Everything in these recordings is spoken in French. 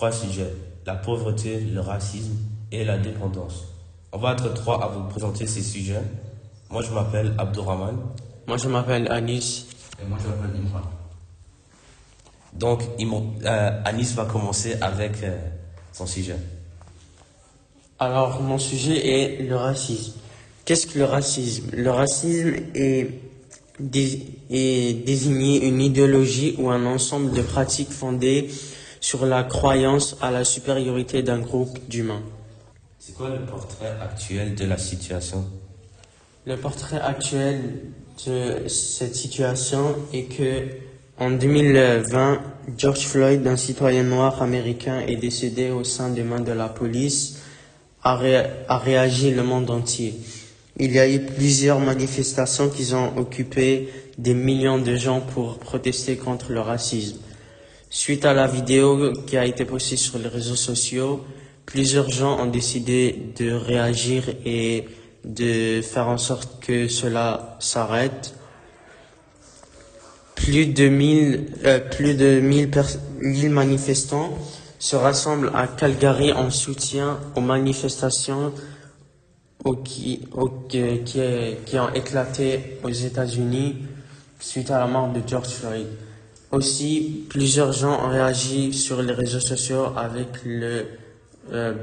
3 sujets, la pauvreté, le racisme et la dépendance. On va être 3 à vous présenter ces sujets. Moi, je m'appelle Abdourahman. Moi, je m'appelle Anis. Et moi, je m'appelle Imran. Donc, Anis va commencer avec son sujet. Alors, mon sujet est le racisme. Qu'est-ce que le racisme? Le racisme est désigner une idéologie ou un ensemble de pratiques fondées sur la croyance à la supériorité d'un groupe d'humains. C'est quoi le portrait actuel de la situation? Le portrait actuel de cette situation est que en 2020, George Floyd, un citoyen noir américain, est décédé au sein des mains de la police, a réagi le monde entier. Il y a eu plusieurs manifestations qui ont occupé des millions de gens pour protester contre le racisme. Suite à la vidéo qui a été postée sur les réseaux sociaux, plusieurs gens ont décidé de réagir et de faire en sorte que cela s'arrête. Plus de 1000 manifestants se rassemblent à Calgary en soutien aux manifestations qui ont éclaté aux États-Unis suite à la mort de George Floyd. Aussi, plusieurs gens ont réagi sur les réseaux sociaux avec le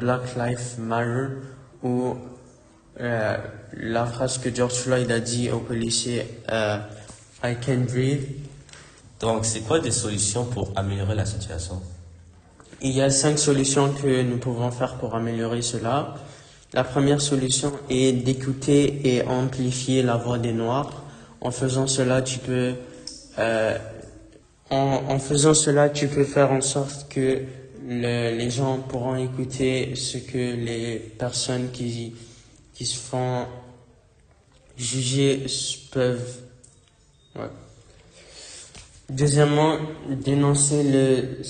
Black Lives Matter où la phrase que George Floyd a dit aux policiers I can't breathe. Donc, c'est quoi des solutions pour améliorer la situation? Il y a 5 solutions que nous pouvons faire pour améliorer cela. La première solution est d'écouter et amplifier la voix des Noirs. En faisant cela, tu peux faire en sorte que les gens pourront écouter ce que les personnes qui se font juger peuvent. Ouais. Deuxièmement, dénoncer le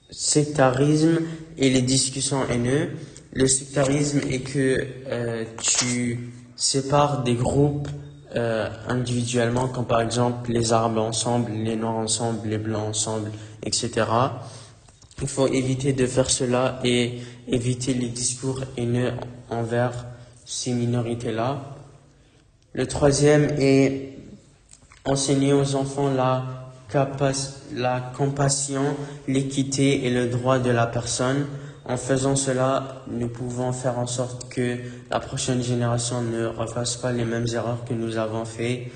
sectarisme et les discussions haineuses. Le sectarisme est que tu sépares des groupes individuellement, comme par exemple les Arabes ensemble, les Noirs ensemble, les Blancs ensemble, etc. Il faut éviter de faire cela et éviter les discours haineux envers ces minorités-là. Le troisième est enseigner aux enfants la compassion, l'équité et le droit de la personne. En faisant cela, nous pouvons faire en sorte que la prochaine génération ne refasse pas les mêmes erreurs que nous avons fait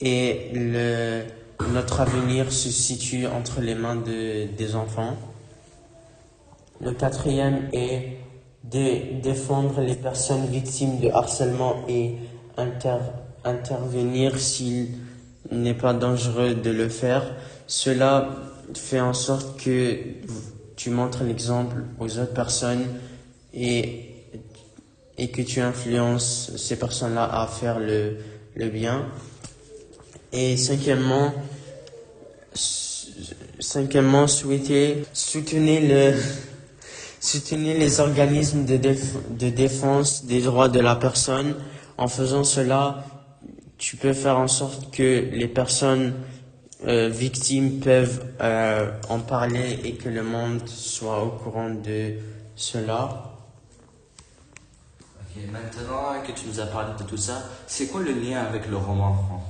et notre avenir se situe entre les mains des enfants. Le quatrième est de défendre les personnes victimes de harcèlement et intervenir s'il n'est pas dangereux de le faire. Cela fait en sorte que tu montres l'exemple aux autres personnes et que tu influences ces personnes-là à faire le bien. Et cinquièmement, soutenir les organismes de défense des droits de la personne. En faisant cela, tu peux faire en sorte que les personnes victimes peuvent en parler et que le monde soit au courant de cela. Ok, maintenant que tu nous as parlé de tout ça, c'est quoi le lien avec le roman?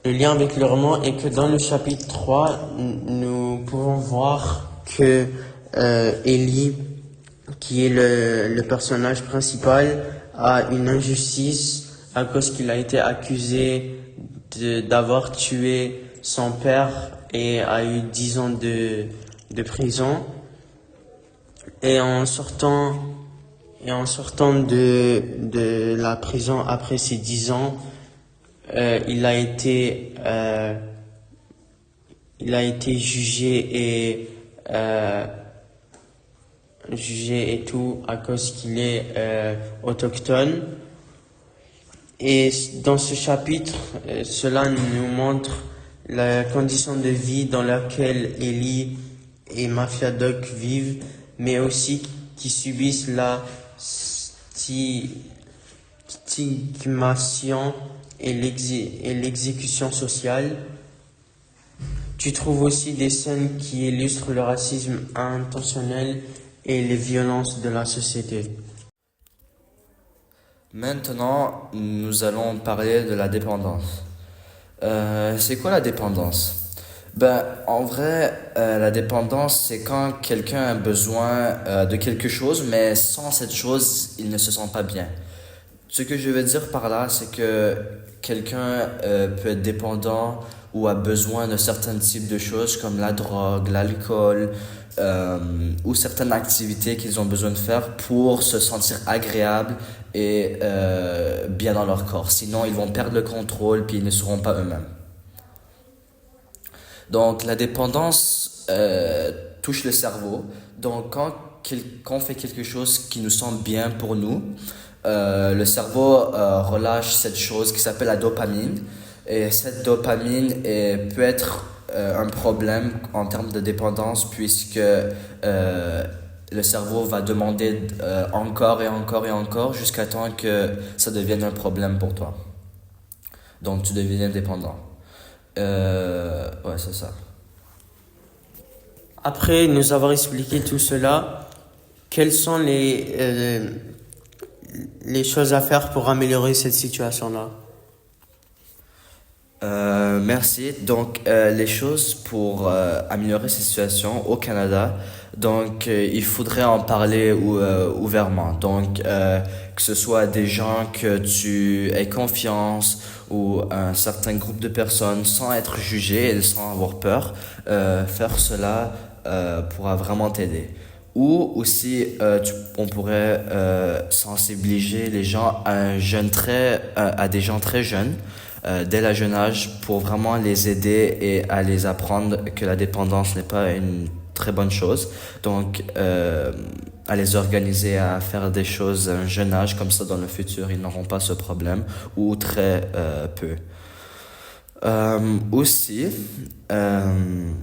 Le lien avec le roman est que dans le chapitre 3, nous pouvons voir que Ellie, qui est le personnage principal, a une injustice à cause qu'il a été accusé d'avoir tué son père et a eu 10 ans de prison. Et en sortant de la prison après ces 10 ans, il a été jugé et tout à cause qu'il est autochtone. Et dans ce chapitre, cela nous montre la condition de vie dans laquelle Ellie et Mafia Doc vivent, mais aussi qui subissent la stigmatisation et l'exécution sociale. Tu trouves aussi des scènes qui illustrent le racisme intentionnel et les violences de la société. Maintenant, nous allons parler de la dépendance. C'est quoi la dépendance? Ben, en vrai, la dépendance, c'est quand quelqu'un a besoin de quelque chose, mais sans cette chose, il ne se sent pas bien. Ce que je veux dire par là, c'est que quelqu'un peut être dépendant ou a besoin de certains types de choses comme la drogue, l'alcool ou certaines activités qu'ils ont besoin de faire pour se sentir agréable et bien dans leur corps. Sinon, ils vont perdre le contrôle puis ils ne seront pas eux-mêmes. Donc, la dépendance touche le cerveau. Donc, quand on fait quelque chose qui nous semble bien pour nous, le cerveau relâche cette chose qui s'appelle la dopamine. Et cette dopamine peut être un problème en termes de dépendance puisque le cerveau va demander encore et encore et encore jusqu'à temps que ça devienne un problème pour toi. Donc, tu deviens dépendant. Ouais, c'est ça. Après nous avoir expliqué tout cela, quelles sont les choses à faire pour améliorer cette situation-là? Merci. Donc, les choses pour améliorer cette situation au Canada, donc il faudrait en parler ouvertement. Donc, que ce soit des gens que tu aies confiance ou un certain groupe de personnes sans être jugé et sans avoir peur, faire cela pourra vraiment t'aider. Ou aussi, on pourrait sensibiliser les gens à des gens très jeunes dès le jeune âge pour vraiment les aider et à les apprendre que la dépendance n'est pas une très bonne chose. Donc, à les organiser à faire des choses à un jeune âge, comme ça dans le futur, ils n'auront pas ce problème ou très peu. Aussi, il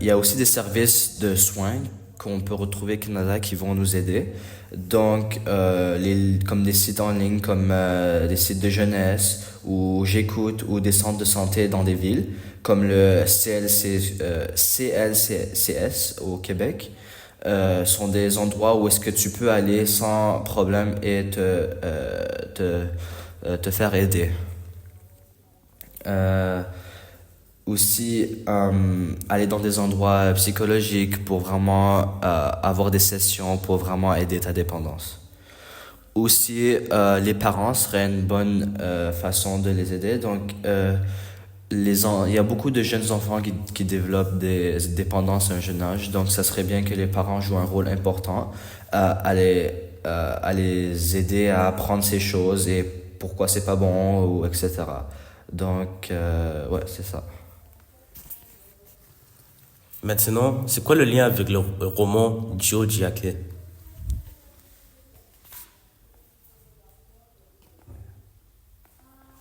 y a aussi des services de soins qu'on peut retrouver au Canada qui vont nous aider. Donc, comme des sites en ligne, comme des sites de jeunesse, ou J'écoute, ou des centres de santé dans des villes, comme le CLCS au Québec, sont des endroits où est-ce que tu peux aller sans problème et te faire aider. Aussi, aller dans des endroits psychologiques pour vraiment avoir des sessions pour vraiment aider ta dépendance. Aussi, les parents seraient une bonne façon de les aider. Donc, il y a beaucoup de jeunes enfants qui développent des dépendances à un jeune âge. Donc, ça serait bien que les parents jouent un rôle important à les aider à apprendre ces choses et pourquoi c'est pas bon, ou etc. Donc, ouais, c'est ça. Maintenant, c'est quoi le lien avec le roman Joe Diake?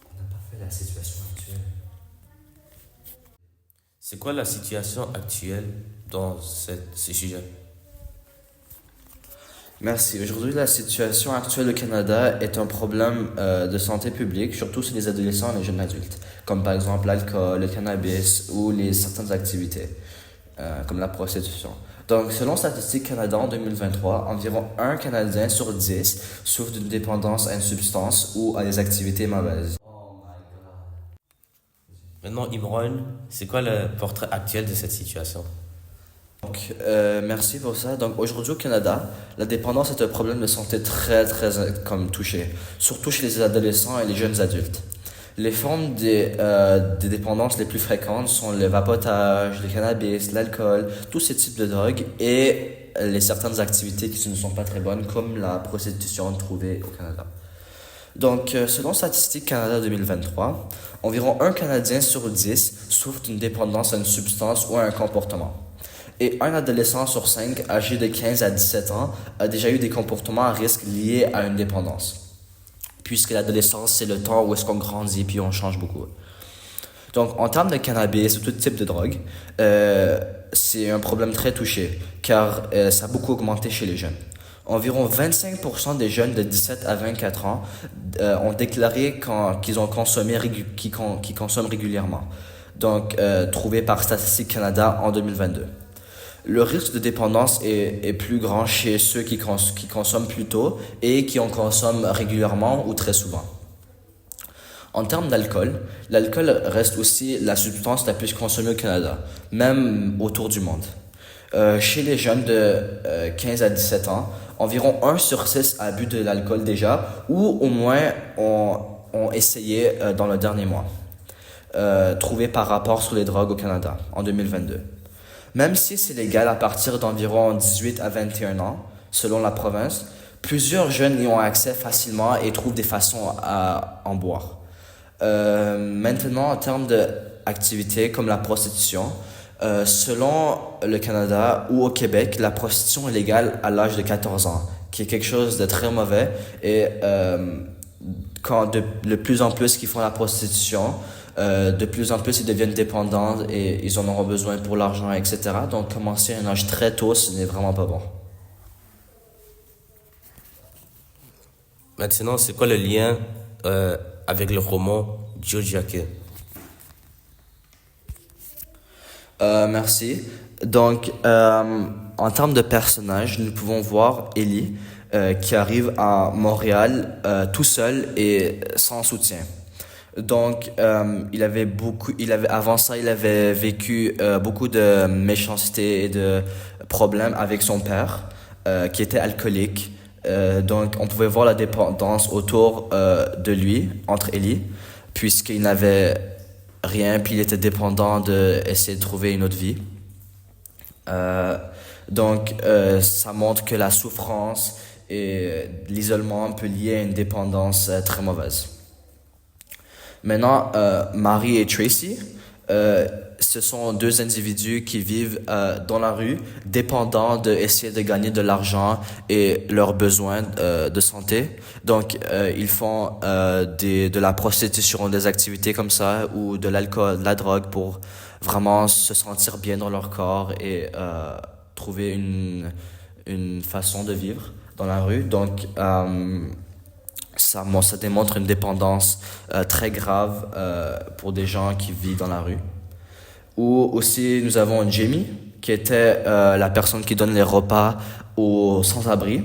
On n'a pas fait la situation actuelle. C'est quoi la situation actuelle dans ce sujet? Merci. Aujourd'hui, la situation actuelle au Canada est un problème de santé publique, surtout chez les adolescents et les jeunes adultes, comme par exemple l'alcool, le cannabis ou certaines activités, comme la prostitution. Donc, selon Statistique Canada en 2023, environ 1 Canadien sur 10 souffre d'une dépendance à une substance ou à des activités mauvaises. Maintenant, Imran, c'est quoi le portrait actuel de cette situation? Donc, merci pour ça. Donc, aujourd'hui au Canada, la dépendance est un problème de santé très, très touché, surtout chez les adolescents et les jeunes adultes. Les formes des dépendances les plus fréquentes sont le vapotage, le cannabis, l'alcool, tous ces types de drogues et certaines activités qui ne sont pas très bonnes, comme la prostitution trouvée au Canada. Donc, selon Statistique Canada 2023, environ 1 Canadien sur 10 souffre d'une dépendance à une substance ou à un comportement. Et un adolescent sur 5 âgé de 15 à 17 ans a déjà eu des comportements à risque liés à une dépendance. Puisque l'adolescence, c'est le temps où est-ce qu'on grandit puis on change beaucoup. Donc, en termes de cannabis ou tout type de drogue, c'est un problème très touché, car ça a beaucoup augmenté chez les jeunes. Environ 25% des jeunes de 17 à 24 ans ont déclaré qu'ils ont consommé, qu'ils consomment régulièrement. donc trouvé par Statistique Canada en 2022. Le risque de dépendance est plus grand chez ceux qui consomment plus tôt et qui en consomment régulièrement ou très souvent. En termes d'alcool, l'alcool reste aussi la substance la plus consommée au Canada, même autour du monde. Chez les jeunes de 15 à 17 ans, environ 1 sur 6 a bu de l'alcool déjà ou au moins ont essayé dans le dernier mois, trouvé par rapport sur les drogues au Canada en 2022. Même si c'est légal à partir d'environ 18 à 21 ans, selon la province, plusieurs jeunes y ont accès facilement et trouvent des façons à en boire. Maintenant, en termes d'activités comme la prostitution, selon le Canada ou au Québec, la prostitution est légale à l'âge de 14 ans, qui est quelque chose de très mauvais. Et quand de plus en plus qui font la prostitution, de plus en plus ils deviennent dépendants et ils en auront besoin pour l'argent, etc. Donc commencer à un âge très tôt, ce n'est vraiment pas bon. Maintenant, c'est quoi le lien avec le roman Jojake? Merci. Donc, en termes de personnages, nous pouvons voir Ellie qui arrive à Montréal tout seul et sans soutien. Donc, avant ça, il avait vécu beaucoup de méchanceté et de problèmes avec son père, qui était alcoolique. Donc, on pouvait voir la dépendance autour de lui, entre Ellie, puisqu'il n'avait rien, puis il était dépendant d'essayer de trouver une autre vie. Donc, ça montre que la souffrance et l'isolement peut lier à une dépendance très mauvaise. Maintenant, Marie et Tracy, ce sont deux individus qui vivent dans la rue, dépendants d'essayer de gagner de l'argent et leurs besoins de santé. Donc, ils font de la prostitution, des activités comme ça, ou de l'alcool, de la drogue pour vraiment se sentir bien dans leur corps et trouver une façon de vivre dans la rue. Donc, ça démontre une dépendance très grave pour des gens qui vivent dans la rue. Ou aussi, nous avons Jamie, qui était la personne qui donne les repas aux sans-abri.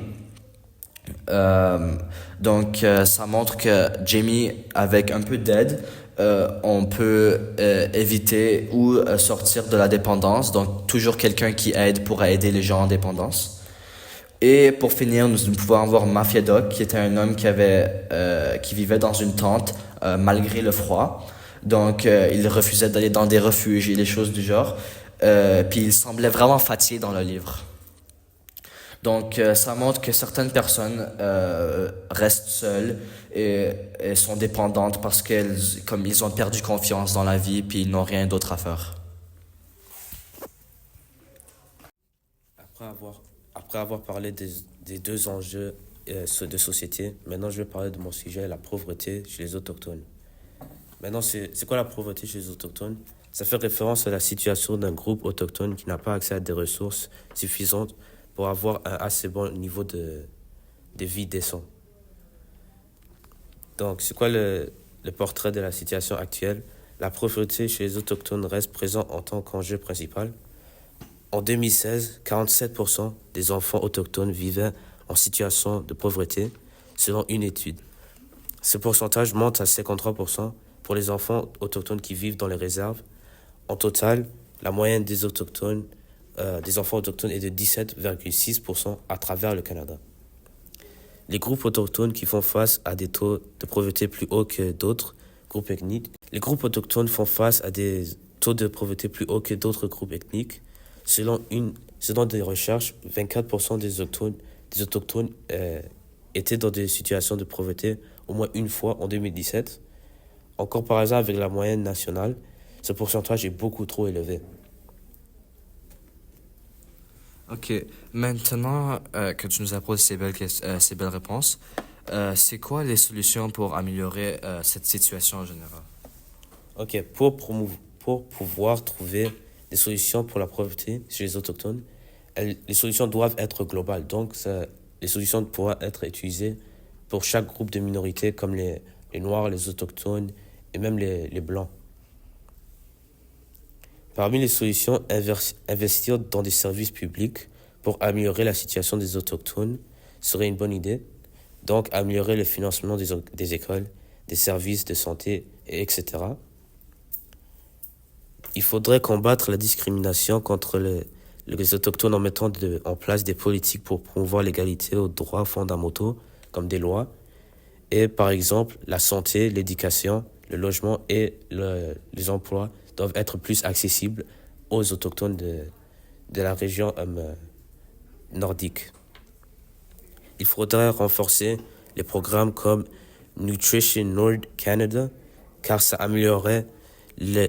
Donc, ça montre que Jamie, avec un peu d'aide, on peut éviter ou sortir de la dépendance. Donc, toujours quelqu'un qui aide pour aider les gens en dépendance. Et pour finir, nous pouvons avoir Mafia Doc, qui était un homme qui vivait dans une tente malgré le froid. Donc, il refusait d'aller dans des refuges et des choses du genre. Puis il semblait vraiment fatigué dans le livre. Donc, ça montre que certaines personnes restent seules et sont dépendantes parce qu'ils ont perdu confiance dans la vie puis ils n'ont rien d'autre à faire. Après avoir parlé des deux enjeux de société, maintenant je vais parler de mon sujet, la pauvreté chez les autochtones. Maintenant, c'est quoi la pauvreté chez les autochtones? Ça fait référence à la situation d'un groupe autochtone qui n'a pas accès à des ressources suffisantes pour avoir un assez bon niveau de vie décent. Donc, c'est quoi le portrait de la situation actuelle? La pauvreté chez les autochtones reste présente en tant qu'enjeu principal. En 2016, 47% des enfants autochtones vivaient en situation de pauvreté, selon une étude. Ce pourcentage monte à 53% pour les enfants autochtones qui vivent dans les réserves. En total, la moyenne des enfants autochtones est de 17,6% à travers le Canada. Les groupes autochtones qui font face à des taux de pauvreté plus hauts que d'autres groupes ethniques. Les groupes autochtones font face à des taux de pauvreté plus hauts que d'autres groupes ethniques. Selon des recherches, 24% des autochtones étaient dans des situations de pauvreté au moins une fois en 2017. En comparaison avec la moyenne nationale, ce pourcentage est beaucoup trop élevé. Ok, maintenant que tu nous as posé ces belles réponses, c'est quoi les solutions pour améliorer cette situation en général? Ok, pour pouvoir trouver des solutions pour la pauvreté chez les autochtones, les solutions doivent être globales. Donc, les solutions doivent être utilisées pour chaque groupe de minorités comme les Noirs, les autochtones et même les Blancs. Parmi les solutions, investir dans des services publics pour améliorer la situation des autochtones serait une bonne idée. Donc, améliorer le financement des écoles, des services de santé, etc. Il faudrait combattre la discrimination contre les autochtones en mettant en place des politiques pour promouvoir l'égalité aux droits fondamentaux, comme des lois. Et par exemple, la santé, l'éducation, le logement et les emplois doivent être plus accessibles aux autochtones de la région nordique. Il faudrait renforcer les programmes comme Nutrition Nord Canada, car ça améliorerait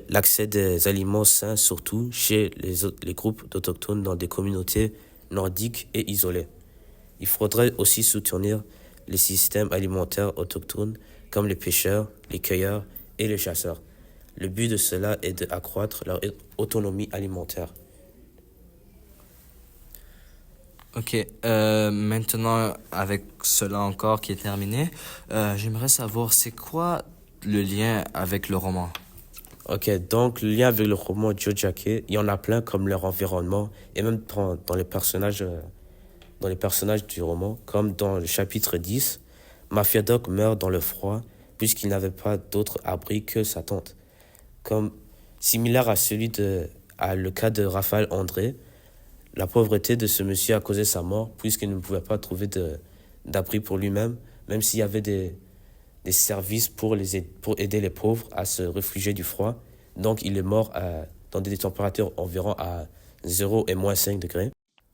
l'accès des aliments sains, surtout chez les groupes d'autochtones dans des communautés nordiques et isolées. Il faudrait aussi soutenir les systèmes alimentaires autochtones comme les pêcheurs, les cueilleurs et les chasseurs. Le but de cela est d'accroître leur autonomie alimentaire. Ok, maintenant avec cela encore qui est terminé, j'aimerais savoir c'est quoi le lien avec le roman? Ok, donc le lien avec le roman Jojake, il y en a plein comme leur environnement et même dans les personnages du roman, comme dans le chapitre 10, Mafia Doc meurt dans le froid puisqu'il n'avait pas d'autre abri que sa tente. Comme similaire à le cas de Raphaël André, la pauvreté de ce monsieur a causé sa mort puisqu'il ne pouvait pas trouver d'abri pour lui-même, même s'il y avait des services pour aider les pauvres à se réfugier du froid. Donc il est mort dans des températures environ à 0 et moins 5 degrés.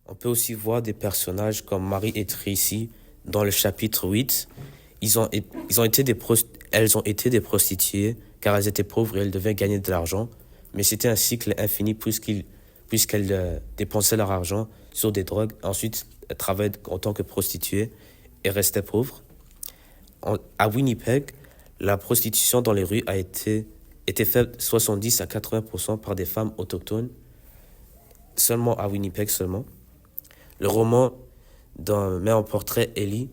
On peut aussi voir des personnages comme Marie et Tracy dans le chapitre 8. Elles ont été des prostituées car elles étaient pauvres et elles devaient gagner de l'argent. Mais c'était un cycle infini puisqu'elles dépensaient leur argent sur des drogues. Ensuite, elles travaillaient en tant que prostituées et restaient pauvres. À Winnipeg, la prostitution dans les rues était faite 70 à 80% par des femmes autochtones, seulement à Winnipeg seulement. Le roman met en portrait Ellie,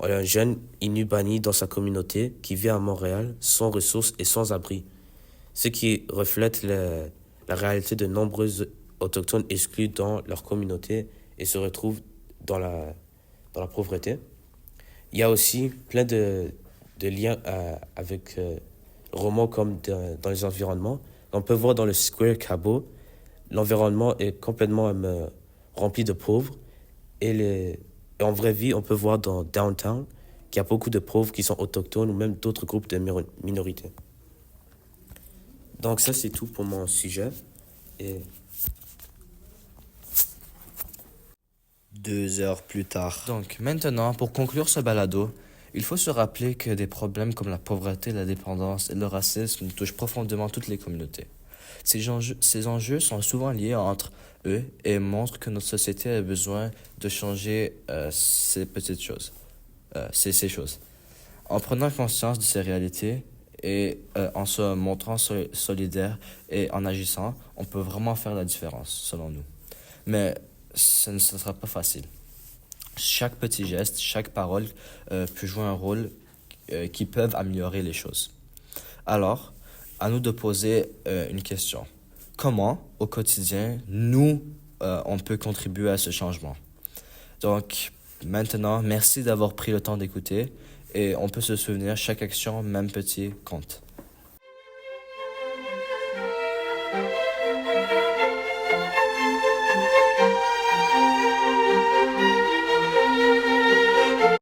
un jeune Innu banni dans sa communauté qui vit à Montréal sans ressources et sans abri, ce qui reflète la réalité de nombreux autochtones exclus dans leur communauté et se retrouvent dans la pauvreté. Il y a aussi plein de liens avec le roman comme dans les environnements. On peut voir dans le Square Cabo, l'environnement est complètement rempli de pauvres. Et en vraie vie, on peut voir dans Downtown qu'il y a beaucoup de pauvres qui sont autochtones ou même d'autres groupes de minorités. Donc ça, c'est tout pour mon sujet. Et 2 heures plus tard. Donc maintenant, pour conclure ce balado, il faut se rappeler que des problèmes comme la pauvreté, la dépendance et le racisme touchent profondément toutes les communautés. Ces enjeux sont souvent liés entre eux et montrent que notre société a besoin de changer ces petites choses, ces choses. En prenant conscience de ces réalités et en se montrant solidaire et en agissant, on peut vraiment faire la différence, selon nous. Mais ce ne sera pas facile. Chaque petit geste, chaque parole peut jouer un rôle qui peut améliorer les choses. Alors, à nous de poser une question. Comment, au quotidien, on peut contribuer à ce changement? Donc, maintenant, merci d'avoir pris le temps d'écouter et on peut se souvenir, chaque action, même petit, compte.